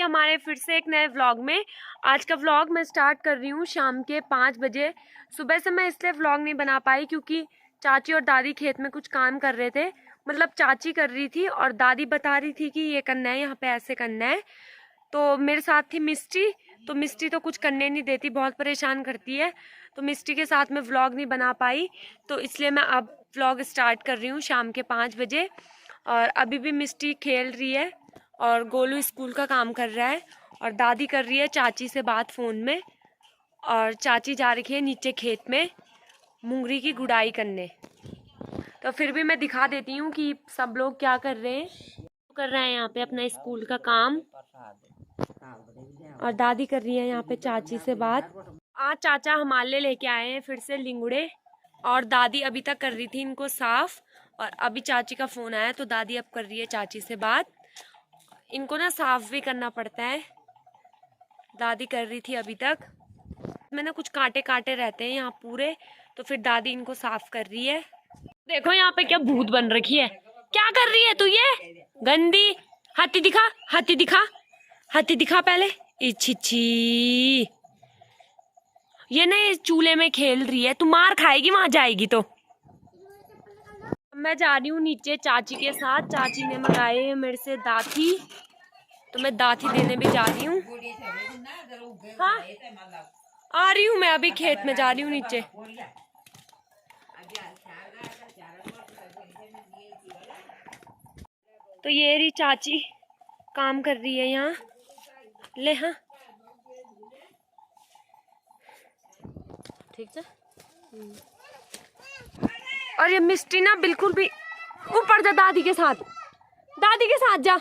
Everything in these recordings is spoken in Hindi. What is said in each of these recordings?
हमारे फिर से एक नए व्लॉग में। आज का व्लॉग मैं स्टार्ट कर रही हूँ शाम के 5 बजे। सुबह से मैं इसलिए व्लॉग नहीं बना पाई क्योंकि चाची और दादी खेत में कुछ काम कर रहे थे। मतलब चाची कर रही थी और दादी बता रही थी कि ये करना है, यहाँ पे ऐसे करना है। तो मेरे साथ थी मिस्टी, तो मिस्टी तो कुछ करने नहीं देती, बहुत परेशान करती है। तो मिस्टी के साथ मैं व्लॉग नहीं बना पाई, तो इसलिए मैं अब व्लॉग स्टार्ट कर रही हूँ शाम के 5 बजे। और अभी भी मिस्टी खेल रही है और गोलू स्कूल का काम कर रहा है और दादी कर रही है चाची से बात फ़ोन में। और चाची जा रही है नीचे खेत में मुंगरी की गुड़ाई करने। तो फिर भी मैं दिखा देती हूँ कि सब लोग क्या कर रहे हैं यहाँ पे अपना स्कूल का काम। और दादी कर रही है यहाँ पे चाची से बात। आज चाचा हमारे लिए लेके आए हैं फिर से लिंगड़े और दादी अभी तक कर रही थी इनको साफ। और अभी चाची का फोन आया तो दादी अब कर रही है चाची से बात। इनको ना साफ भी करना पड़ता है, दादी कर रही थी अभी तक। मैंने कुछ कांटे कांटे रहते हैं यहाँ पूरे, तो फिर दादी इनको साफ कर रही है। देखो यहाँ पे क्या भूत बन रखी है, क्या कर रही है तू ये गंदी। हाथी दिखा, हाथी दिखा, हाथी दिखा पहले। इच्छी ये ना चूल्हे में खेल रही है, तू मार खाएगी वहां जाएगी तो। मैं जा रही हूँ नीचे चाची के साथ। चाची ने मंगाए हैं मेरे से दाथी, तो मैं दाथी देने भी जा रही हूँ। हाँ आ रही हूँ मैं, अभी खेत में जा रही हूँ नीचे। तो ये रही चाची काम कर रही है यहाँ। ले हाँ ठीक है। और ये मिस्टी ना बिल्कुल भी ऊपर जा, दादी के साथ, दादी के साथ जा।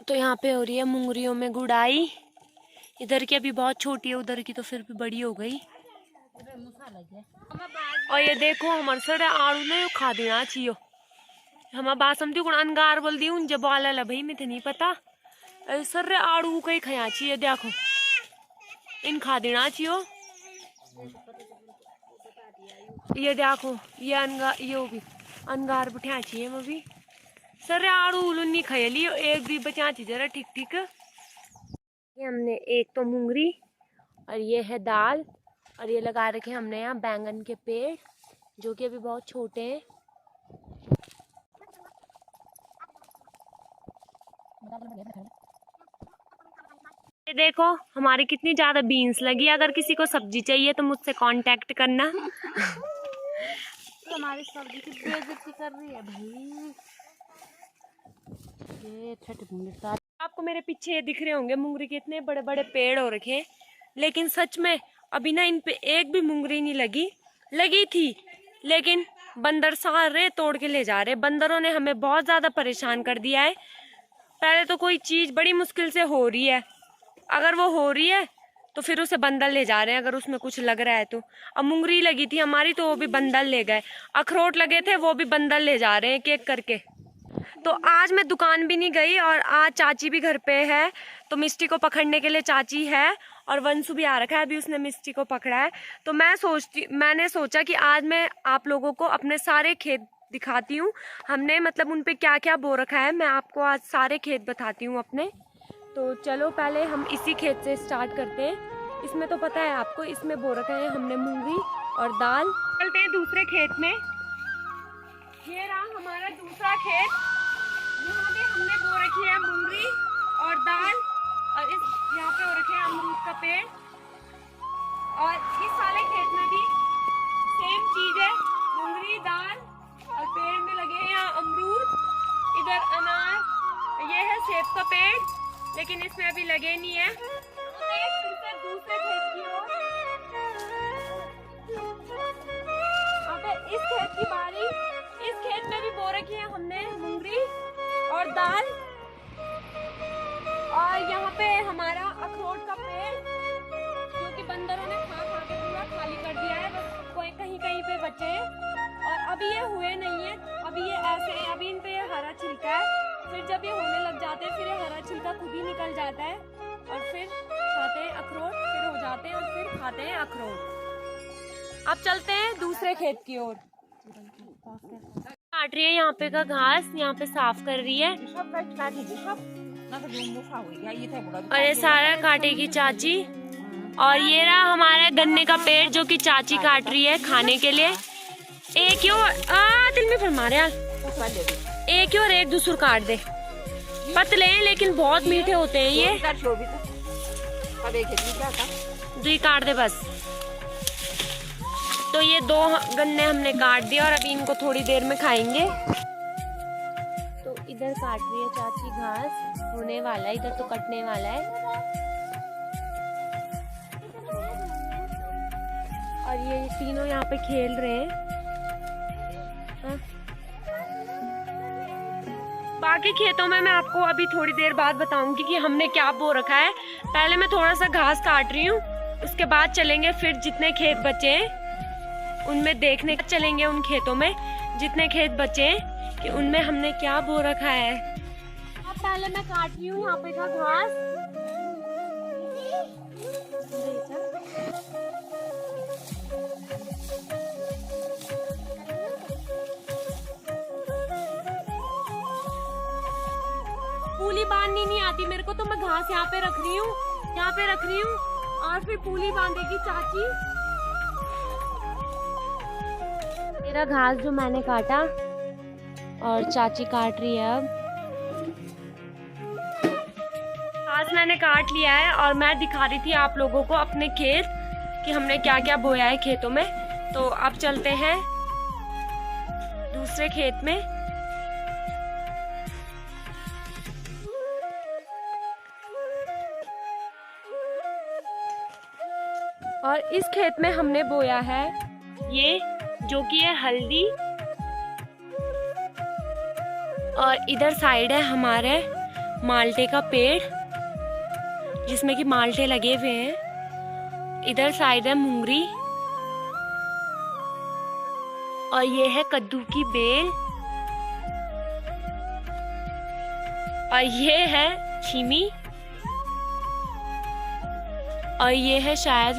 तो यहाँ पे हो रही है मुंगरियों में गुड़ाई। इधर की अभी बहुत छोटी है, उधर की तो फिर भी बड़ी हो गई। और ये देखो हमारे सर आड़ू ने खा देना चाहिए। हम बासमती गुण अनगार बोल दी उन जब वाला भाई मुझे नहीं पता। सर आड़ू कहीं खाया चाहिए, देखो इन खा देना चाहिए। ये देखो ये अनगार, ये भी अनगार बिठा चाहिए वो भी। सर आड़ू नहीं खाई ली, एक भी बचा चाहिए जरा ठीक ठीक। हमने एक तो मुंगरी और ये है दाल, और ये लगा रखे हमने यहाँ बैंगन के पेड़ जो कि अभी बहुत छोटे हैं। ये देखो हमारी कितनी ज्यादा बीन्स लगी। अगर किसी को सब्जी चाहिए तो मुझसे कांटेक्ट करना। हमारी सब्जी की बेइज्जती कर रही है भाई। ये आपको मेरे पीछे दिख रहे होंगे मुंगरी के इतने बड़े बड़े पेड़ हो रखे हैं, लेकिन सच में अभी ना इन पे एक भी मुंगरी नहीं लगी। लगी थी लेकिन बंदर सारे तोड़ के ले जा रहे। बंदरों ने हमें बहुत ज्यादा परेशान कर दिया है। पहले तो कोई चीज बड़ी मुश्किल से हो रही है, अगर वो हो रही है तो फिर उसे बंदर ले जा रहे हैं, अगर उसमें कुछ लग रहा है तो। अब मुंगरी लगी थी हमारी तो वो भी बंदर ले गए। अखरोट लगे थे वो भी बंदर ले जा रहे हैं एक एक करके। तो आज मैं दुकान भी नहीं गई और आज चाची भी घर पे है, तो मिस्टी को पकड़ने के लिए चाची है और वंशु भी आ रखा है, अभी उसने मिस्टी को पकड़ा है। तो मैंने सोचा कि आज मैं आप लोगों को अपने सारे खेत दिखाती हूँ। हमने मतलब उन पे क्या क्या बो रखा है, मैं आपको आज सारे खेत बताती हूँ अपने। तो चलो पहले हम इसी खेत से स्टार्ट करते हैं। इसमें तो पता है आपको, इसमें बो रखा है हमने मूंगी और दाल। चलते हैं दूसरे खेत में। ये रहा हमारा दूसरा खेत, यहाँ पे हमने बो रखी है मूंगरी और दाल, और इस यहाँ पे हो रखे हैं अमरूद का पेड़। और इस वाले खेत में भी सेम चीज है, मूंगरी दाल और पेड़ में लगे हैं यहाँ अमरूद, इधर अनार, ये है सेब का पेड़ लेकिन इसमें अभी लगे नहीं है। दूसरे खेत की ओर इस खेत की बारी, इस खेत में भी बो रखी है हमने मूंगरी और दाल। और यहाँ पे हमारा अखरोट का पेड़ जो कि बंदरों ने खा खा के पूरा खाली कर दिया है, बस कोई कहीं कहीं पे बचे हैं। और अभी ये हुए नहीं है, अभी ये ऐसे हैं, अभी इन पे ये हरा छिलका है, फिर जब ये होने लग जाते हैं फिर ये हरा छिलका खुद ही निकल जाता है। और फिर खाते हैं अखरोट, फिर हो जाते हैं और फिर खाते हैं अखरोट। अब चलते हैं दूसरे खेत की ओर। काट रही है यहाँ पे का घास, यहाँ पे साफ कर रही है और ये सारा काटेगी चाची। और ये रहा हमारा गन्ने का पेड़ जो कि चाची काट रही है खाने के लिए। एक ही और दिल में फरमा रहे यार, एक ही और एक दूसर काट दे। पतले हैं लेकिन बहुत मीठे होते हैं ये। जी काट दे बस। तो ये 2 गन्ने हमने काट दिया और अभी इनको थोड़ी देर में खाएंगे। तो इधर काट रही है चाची घास, होने वाला है, इधर तो कटने वाला है। और ये तीनों यहाँ पे खेल रहे हैं। बाकी खेतों में मैं आपको अभी थोड़ी देर बाद बताऊंगी कि हमने क्या बो रखा है। पहले मैं थोड़ा सा घास काट रही हूँ, उसके बाद चलेंगे फिर जितने खेत बचे हैं उनमें देखने चलेंगे, उन खेतों में जितने खेत बचे हैं कि उनमें हमने क्या बो रखा है। अब पहले मैं काट रही हूँ यहाँ पे का घास। पूली बांधनी नहीं आती मेरे को, तो मैं घास यहाँ पे रख रही हूँ, यहाँ पे रख रही हूँ और फिर पूली बांधेगी चाची। मेरा घास जो मैंने काटा और चाची काट रही है। अब घास मैंने काट लिया है और मैं दिखा रही थी आप लोगों को अपने खेत कि हमने क्या क्या बोया है खेतों में। तो अब चलते हैं दूसरे खेत में। और इस खेत में हमने बोया है ये जो कि है हल्दी। और इधर साइड है हमारे माल्टे का पेड़ जिसमें कि माल्टे लगे हुए हैं। इधर साइड है मूंगरी और ये है कद्दू की बेल और ये है छीमी और ये है शायद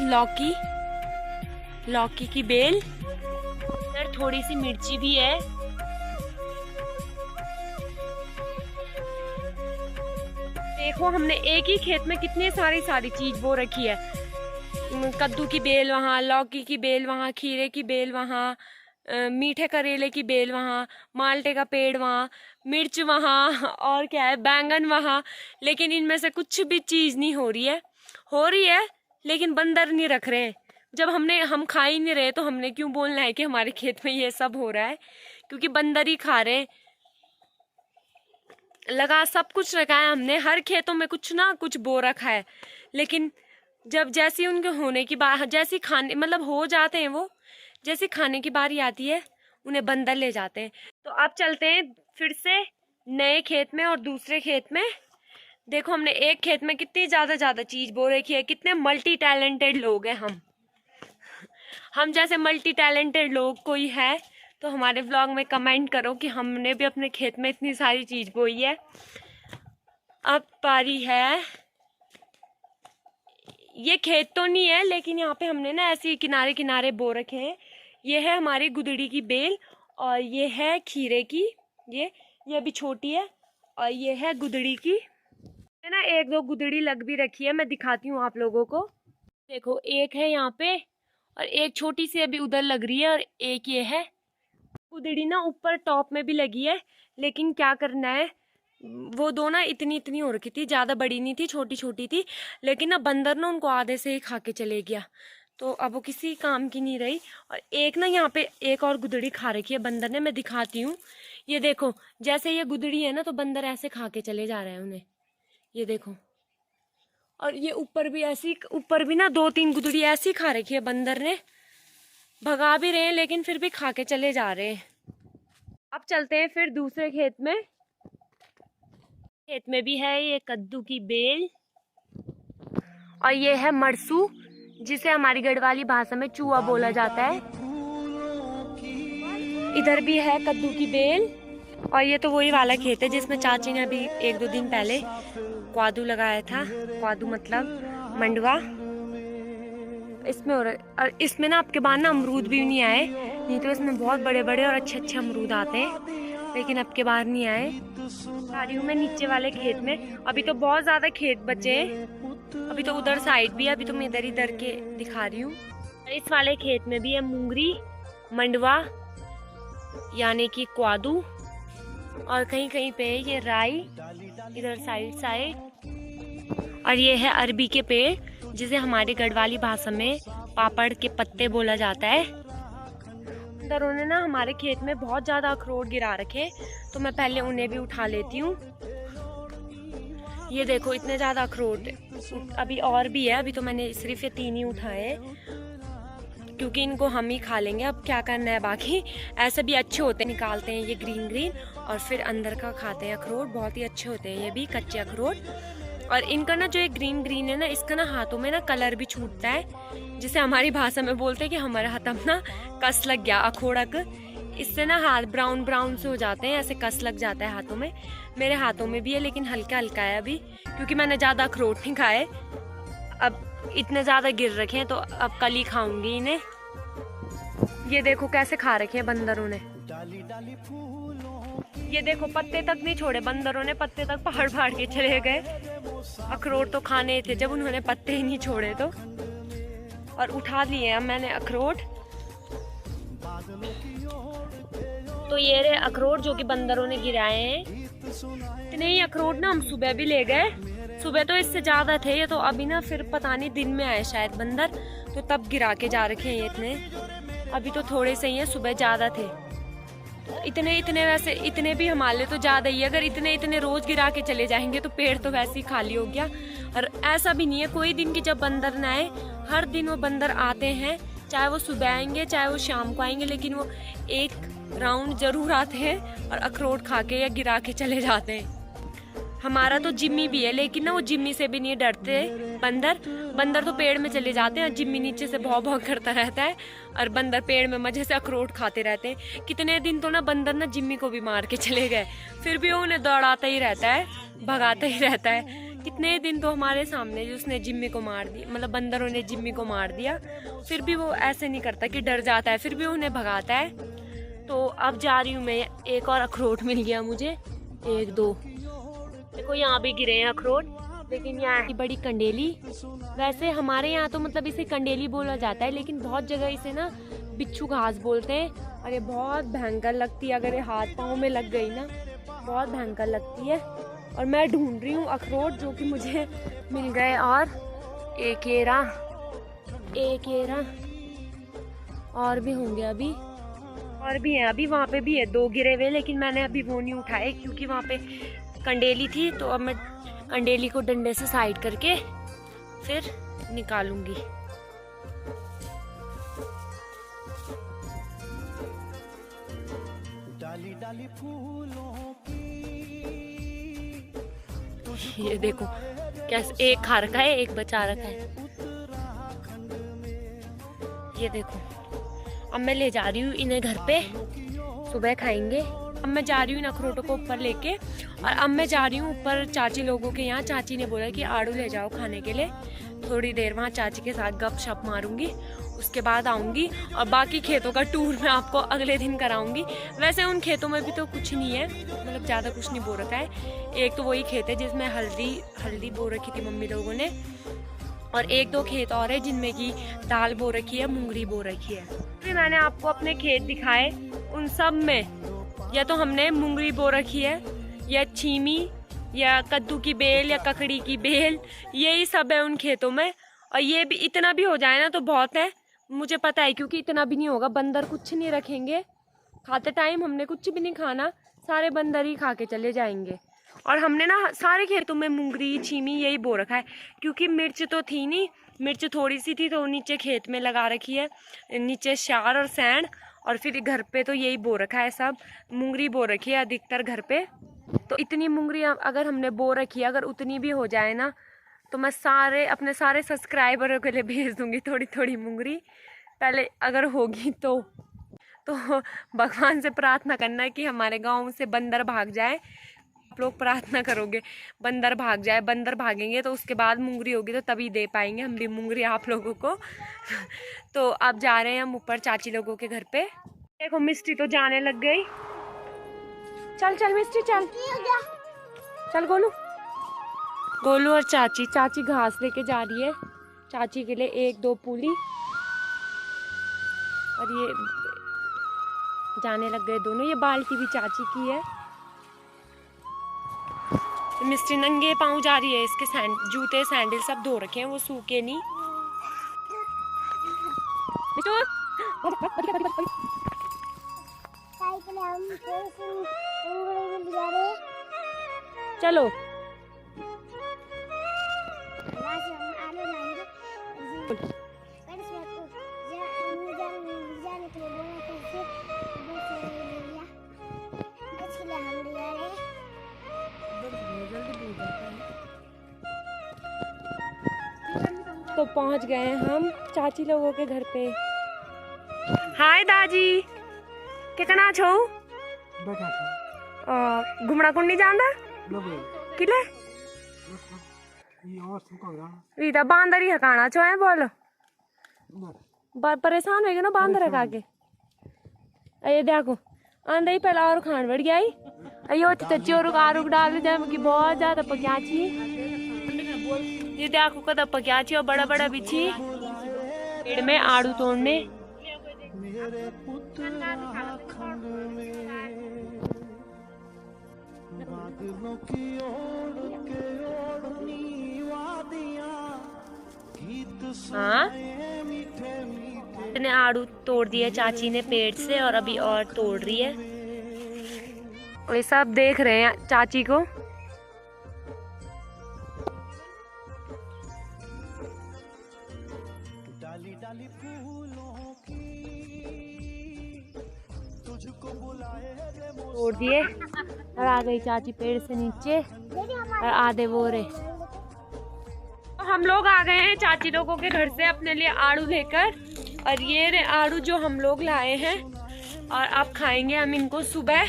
लौकी की बेल। इधर थोड़ी सी मिर्ची भी है। देखो हमने एक ही खेत में कितनी सारी चीज बो रखी है। कद्दू की बेल वहाँ, लौकी की बेल वहाँ, खीरे की बेल वहाँ, मीठे करेले की बेल वहाँ, माल्टे का पेड़ वहाँ, मिर्च वहाँ और क्या है बैंगन वहाँ। लेकिन इनमें से कुछ भी चीज नहीं हो रही है लेकिन बंदर नहीं रख रहे हैं। जब हम खा ही नहीं रहे तो हमने क्यों बोलना है कि हमारे खेत में ये सब हो रहा है, क्योंकि बंदर ही खा रहे हैं। लगा सब कुछ रखा है हमने, हर खेतों में कुछ ना कुछ बो रखा है। लेकिन जब जैसी उनके होने की बात, जैसी खाने मतलब हो जाते हैं वो, जैसी खाने की बारी आती है उन्हें बंदर ले जाते हैं। तो अब चलते हैं फिर से नए खेत में और दूसरे खेत में। देखो हमने एक खेत में कितनी ज्यादा चीज बो रखी है। कितने मल्टी टैलेंटेड लोग हैं हम जैसे मल्टी टैलेंटेड लोग कोई है तो हमारे व्लॉग में कमेंट करो कि हमने भी अपने खेत में इतनी सारी चीज बोई है। अब पारी है, ये खेत तो नहीं है लेकिन यहाँ पे हमने ना ऐसे किनारे किनारे बो रखे हैं। ये है हमारी गुदड़ी की बेल और ये है खीरे की, ये अभी छोटी है और ये है गुदड़ी की। ना 1-2 गुदड़ी लग भी रखी है, मैं दिखाती हूँ आप लोगों को। देखो एक है यहाँ पे और एक छोटी सी अभी उधर लग रही है और एक ये है। गुदड़ी ना ऊपर टॉप में भी लगी है, लेकिन क्या करना है, वो 2 ना इतनी हो रखी थी, ज़्यादा बड़ी नहीं थी, छोटी थी। लेकिन ना बंदर ना उनको आधे से ही खा के चले गया, तो अब वो किसी काम की नहीं रही। और एक ना यहाँ पे एक और गुदड़ी खा रखी है बंदर ने, मैं दिखाती हूँ। ये देखो जैसे ये गुदड़ी है ना तो बंदर ऐसे खा के चले जा रहे हैं उन्हें, ये देखो। और ये ऊपर भी ना 2-3 गुदड़ी ऐसी खा रखी है बंदर ने, भगा भी रहे हैं लेकिन फिर भी खा के चले जा रहे हैं। अब चलते हैं फिर दूसरे खेत में। खेत में भी है ये कद्दू की बेल और ये है मरसू, जिसे हमारी गढ़वाली भाषा में चूहा बोला जाता है। इधर भी है कद्दू की बेल और ये तो वही वाला खेत है जिसमें चाची ने अभी 1-2 दिन पहले क्वादू लगाया था। क्वादू मतलब मंडवा। इसमें और इसमें ना आपके बाद ना अमरूद भी नहीं आए, नहीं तो इसमें बहुत बड़े बड़े और अच्छे अच्छे अमरूद आते हैं, लेकिन अब के बार नहीं आए। आ रही हूँ मैं नीचे वाले खेत में। अभी तो बहुत ज़्यादा खेत बचे हैं, अभी तो उधर साइड भी है, अभी तो मैं इधर के दिखा रही हूँ। इस वाले खेत में भी है मुंगरी, मंडवा यानी कि क्वादू, और कहीं कहीं पे ये राई इधर साइड, और ये है अरबी के पेड़, जिसे हमारी गढ़वाली भाषा में पापड़ के पत्ते बोला जाता है। बंदरों ने ना हमारे खेत में बहुत ज़्यादा अखरोट गिरा रखे, तो मैं पहले उन्हें भी उठा लेती हूँ। ये देखो इतने ज़्यादा अखरोट, अभी और भी है, अभी तो मैंने सिर्फ ये 3 ही उठाए, क्योंकि इनको हम ही खा लेंगे। अब क्या करना है बाकी, ऐसे भी अच्छे होते हैं, निकालते हैं ये ग्रीन और फिर अंदर का खाते हैं अखरोट, बहुत ही अच्छे होते हैं ये भी कच्चे अखरोट। और इनका ना जो ये ग्रीन है ना, इसका ना हाथों में ना कलर भी छूटता है, जिसे हमारी भाषा में बोलते हैं कि हमारे हाथों में ना कस लग गया, अखोड़क। इससे ना हाथ ब्राउन से हो जाते हैं, ऐसे कस लग जाता है हाथों में। मेरे हाथों में भी है, लेकिन हल्का है अभी, क्योंकि मैंने ज़्यादा अखरोट नहीं खाए। अब इतने ज़्यादा गिर रखे हैं, तो अब कल ही खाऊंगी इन्हें। ये देखो कैसे खा रखे हैं बंदरों ने, ये देखो पत्ते तक नहीं छोड़े बंदरों ने, पत्ते तक फाड़ के चले गए। अखरोट तो खाने थे जब उन्होंने पत्ते ही नहीं छोड़े तो। और उठा लिए मैंने अखरोट। तो ये रहे अखरोट जो कि बंदरों ने गिराए हैं। इतने ही अखरोट ना हम सुबह भी ले गए, सुबह तो इससे ज्यादा थे ये, तो अभी ना फिर पता नहीं दिन में आए शायद बंदर, तो तब गिरा के जा रखे हैं ये इतने। अभी तो थोड़े से ही हैं, सुबह ज्यादा थे। इतने वैसे इतने भी हमारे लिए तो ज्यादा ही है, अगर इतने रोज गिरा के चले जाएंगे तो पेड़ तो वैसे ही खाली हो गया। और ऐसा भी नहीं है कोई दिन की जब बंदर ना आए, हर दिन वो बंदर आते हैं, चाहे वो सुबह आएंगे चाहे वो शाम को आएंगे, लेकिन वो एक राउंड जरूर आते हैं और अखरोट खा के या गिरा के चले जाते हैं। हमारा तो जिम्मी भी है, लेकिन ना वो जिम्मी से भी नहीं डरते बंदर तो पेड़ में चले जाते हैं, जिम्मी नीचे से भौं करता रहता है और बंदर पेड़ में मजे से अखरोट खाते रहते हैं। कितने दिन तो ना बंदर ना जिम्मी को भी मार के चले गए, फिर भी वो उन्हें दौड़ाता ही रहता है, भगाता ही रहता है। कितने दिन तो हमारे सामने उसने जिम्मी को मार दिया, मतलब बंदरों ने जिम्मी को मार दिया, फिर भी वो ऐसे नहीं करता कि डर जाता है, फिर भी उन्हें भगाता है। तो अब जा रही हूँ मैं, एक और अखरोट मिल गया मुझे, 1-2 देखो यहाँ भी गिरे हैं अखरोट, लेकिन यहाँ की बड़ी कंडेली। वैसे हमारे यहाँ तो मतलब इसे कंडेली बोला जाता है, लेकिन बहुत जगह इसे ना बिच्छू घास बोलते हैं, और ये बहुत भयंकर लगती है, अगर ये हाथ पाँव में लग गई ना बहुत भयंकर लगती है। और मैं ढूंढ रही हूँ अखरोट जो कि मुझे मिल गए, और एक एरा और भी होंगे, अभी और भी है, अभी वहाँ पे भी है 2 गिरे हुए, लेकिन मैंने अभी वो नहीं उठाए क्योंकि वहाँ पे कंडेली थी। तो अब मैं कंडेली को डंडे से साइड करके फिर निकालूंगी। ये देखो कैसे एक खा रखा है, एक बचा रखा है, ये देखो। अब मैं ले जा रही हूँ इन्हें घर पे, सुबह खाएंगे। अब मैं जा रही हूँ इन अखरोटों को ऊपर लेके, और अब मैं जा रही हूँ ऊपर चाची लोगों के यहाँ। चाची ने बोला कि आड़ू ले जाओ खाने के लिए, थोड़ी देर वहाँ चाची के साथ गपशप मारूंगी, उसके बाद आऊँगी और बाकी खेतों का टूर मैं आपको अगले दिन कराऊंगी। वैसे उन खेतों में भी तो कुछ नहीं है, मतलब ज़्यादा कुछ नहीं बो रखा है। एक तो वही खेत है जिसमें हल्दी बो रखी थी मम्मी लोगों ने, और 1-2 खेत और है जिनमें की दाल बो रखी है, मुंगरी बो रखी है। फिर मैंने आपको अपने खेत दिखाए, उन सब में या तो हमने मुंगरी बो रखी है, या छीमी, या कद्दू की बेल, या ककड़ी की बेल, यही सब है उन खेतों में। और ये भी इतना भी हो जाए ना तो बहुत है, मुझे पता है, क्योंकि इतना भी नहीं होगा, बंदर कुछ नहीं रखेंगे। खाते टाइम हमने कुछ भी नहीं खाना, सारे बंदर ही खा के चले जाएंगे। और हमने ना सारे खेतों में मुंगरी छीमी यही बो रखा है, क्योंकि मिर्च तो थी नहीं, मिर्च थोड़ी सी थी तो नीचे खेत में लगा रखी है, नीचे शार और सैंड, और फिर घर पे तो यही बो रखा है, सब मुंगरी बो रखी है अधिकतर घर पे। तो इतनी मुंगरी अगर हमने बो रखी है, अगर उतनी भी हो जाए ना, तो मैं अपने सारे सब्सक्राइबरों के लिए भेज दूंगी थोड़ी थोड़ी मुंगरी, पहले अगर होगी तो भगवान से प्रार्थना करना कि हमारे गांव से बंदर भाग जाए, आप लोग प्रार्थना करोगे बंदर भाग जाए। बंदर भागेंगे तो उसके बाद मुंगरी होगी तो तभी दे पाएंगे हम भी मुंगरी आप लोगों को। तो अब जा रहे हैं हम ऊपर चाची लोगों के घर पे। देखो मिस्टी तो जाने लग गई। चल चल मिस्टी चल चल। गोलू गोलू और चाची घास लेके जा रही है चाची के लिए 1-2 पूली। और ये जाने लग गए दोनों। ये बाल्टी भी चाची की है। मिस्टी नंगे पाँव जा रही है। इसके जूते सैंडल सब धो रखे हैं, वो सूखे नहीं। चलो तो पहुंच गए हैं हम चाची लोगों के घर पे। हाय दाजी कितना छो घुमड़ा कुंडी जांदा किले रीता बांदर ही हकाना छो है बोल परेशान हो गए ना बांदर हका के। ये देखो आंदा ही पहला और खान बढ़ गया ही अयो चोर आरुक डाल जाए कि बहुत ज्यादा पक्याची। ये देखो कदा पक्याची और बड़ा बड़ा बिछी पेड़ में आड़ू तोड़ने। हाँ ने आड़ू तोड़ दिए चाची ने पेड़ से और अभी और तोड़ रही है। और ये सब देख रहे हैं चाची को। डाली डाली फूलों की तुझको बुलाए तोड़ दिए और आ गई चाची पेड़ से नीचे और आधे वो रहे। हम लोग आ गए हैं चाची लोगों के घर से अपने लिए आड़ू लेकर। और ये रे आड़ू जो हम लोग लाए हैं और अब खाएंगे हम इनको सुबह।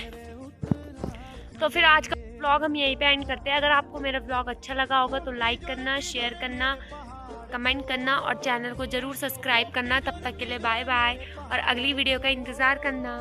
तो फिर आज का व्लॉग हम यहीं पे एंड करते हैं। अगर आपको मेरा व्लॉग अच्छा लगा होगा तो लाइक करना, शेयर करना, कमेंट करना और चैनल को ज़रूर सब्सक्राइब करना। तब तक के लिए बाय बाय और अगली वीडियो का इंतज़ार करना।